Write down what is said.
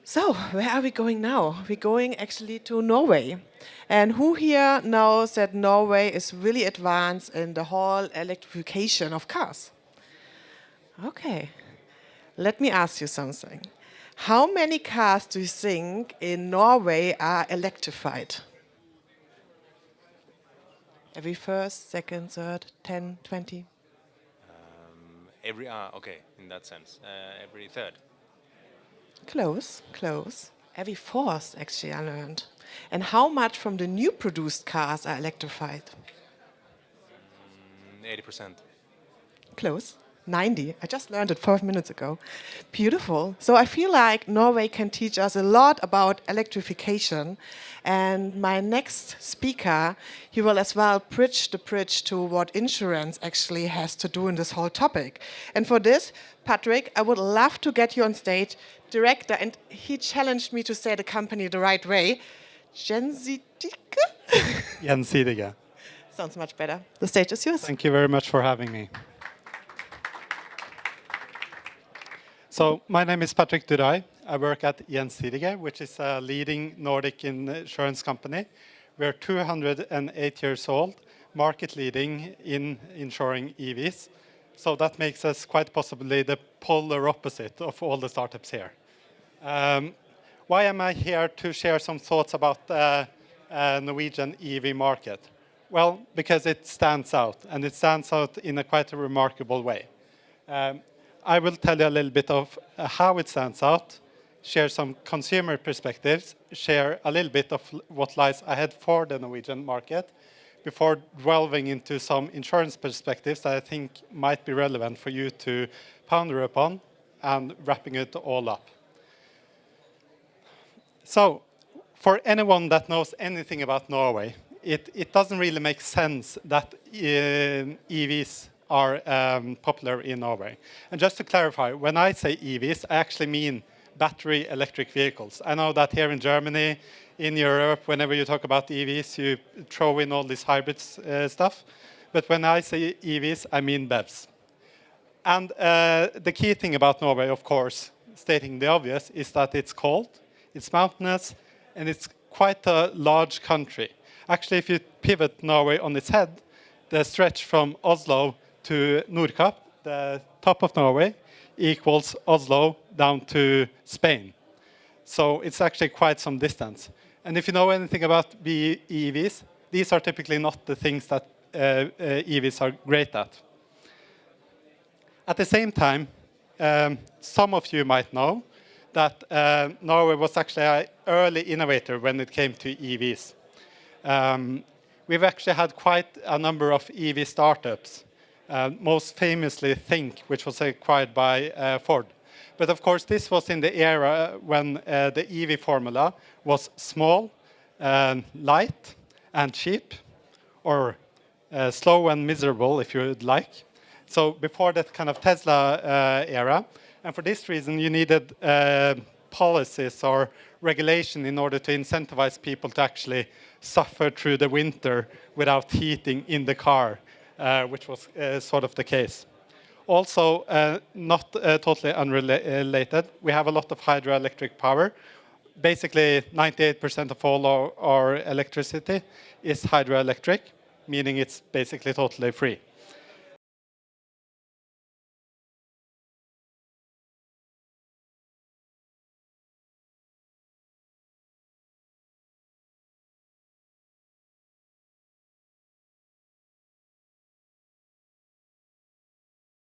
So, where are we going now? We're going actually to Norway. And who here knows that Norway is really advanced in the whole electrification of cars? Okay, let me ask you something. How many cars do you think in Norway are electrified? Every first, second, third, 10, 20? Okay, in that sense, every third. Close, close. Every fourth, actually, I learned. And how much from the new produced cars are electrified? 80%. Close. 90. I just learned it 5 minutes ago. Beautiful. So I feel like Norway can teach us a lot about electrification. And my next speaker, he will as well bridge the bridge to what insurance actually has to do in this whole topic. And for this, Patrick, I would love to get you on stage, director, and he challenged me to say the company the right way. Gjensidige? Gjensidige. Sounds much better. The stage is yours. Thank you very much for having me. So my name is Patrick Durai. I work at Gjensidige, which is a leading Nordic insurance company. We're 208 years old, market leading in insuring EVs. So that makes us quite possibly the polar opposite of all the startups here. Why am I here to share some thoughts about the Norwegian EV market? Well, because it stands out, and it stands out in a quite a remarkable way. I will tell you a little bit of how it stands out, share some consumer perspectives, share a little bit of what lies ahead for the Norwegian market, before delving into some insurance perspectives that I think might be relevant for you to ponder upon and wrapping it all up. So, for anyone that knows anything about Norway, it doesn't really make sense that EVs are popular in Norway. And just to clarify, when I say EVs, I actually mean battery electric vehicles. I know that here in Germany, in Europe, whenever you talk about EVs, you throw in all this hybrid stuff. But when I say EVs, I mean BEVs. And the key thing about Norway, of course, stating the obvious, is that it's cold, it's mountainous, and it's quite a large country. Actually, if you pivot Norway on its head, the stretch from Oslo to Nordkapp, the top of Norway, equals Oslo down to Spain. So it's actually quite some distance. And if you know anything about BEVs, these are typically not the things that EVs are great at. At the same time, some of you might know that Norway was actually an early innovator when it came to EVs. We've actually had quite a number of EV startups. Most famously Think, which was acquired by Ford. But of course, this was in the era when the EV formula was small, light, and cheap, or slow and miserable, if you would like. So before that kind of Tesla era. And for this reason, you needed policies or regulation in order to incentivize people to actually suffer through the winter without heating in the car. Which was sort of the case. Also, not totally unrelated, we have a lot of hydroelectric power. Basically, 98% of all our electricity is hydroelectric, meaning it's basically totally free.